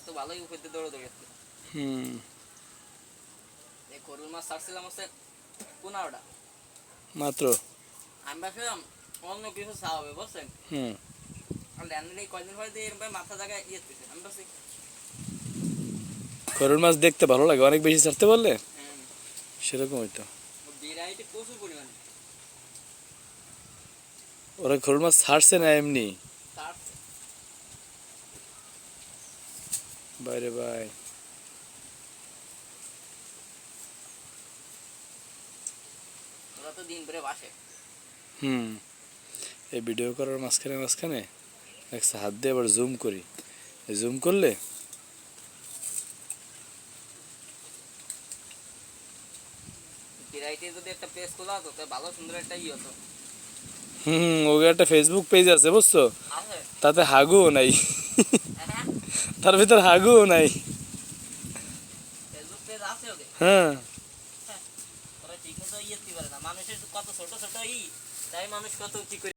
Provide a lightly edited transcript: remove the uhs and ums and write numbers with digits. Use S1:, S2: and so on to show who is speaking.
S1: তো ভালোই উপরে দৌড়াদৌড়ি আসছে।
S2: হুম
S1: এই গরুর মাছ ছাড়ছিলাম হচ্ছে 15টা
S2: মাত্র।
S1: আমি ভাবছিলাম অন্য কিছু চা হবে বুঝছেন।
S2: হুম
S1: আর ল্যান্ডে কয়দিন পরে দিয়ে এরকম মাথা জায়গায় ইয়েছে আমি ভাবছি
S2: গরুর মাছ দেখতে ভালো লাগে, অনেক বেশি ছাড়তে পারলে
S1: হ্যাঁ
S2: সেরকম হইতো।
S1: বিরাইতে প্রচুর পরিমাণে
S2: ওরা গরুর মাছ ছাড়ছে না এমনি
S1: তার
S2: বাইরে ভাই।
S1: ওরা তো দিন ভরে বাসে।
S2: হুম এই ভিডিও করার মাঝখানে মাঝখানে একটা হাত দিয়ে আবার জুম করি, জুম করলে
S1: বিরাইতে যদি একটা পেজ খোলা হতো তাহলে ভালো সুন্দর একটা ই হতো।
S2: ওকে একটা ফেসবুক পেজ আছে বুঝছো,
S1: আছে
S2: তাতে হাগুও নাই
S1: হ্যাঁ
S2: তার ভিতর হাগুও নাই।
S1: ফেসবুক পেজ আছে ওদের।
S2: হ্যাঁ
S1: ওরা ঠিক মতো ইয়ে পারে না, মানুষের কত ছোট ছোট ই তাই মানুষ কত কি করে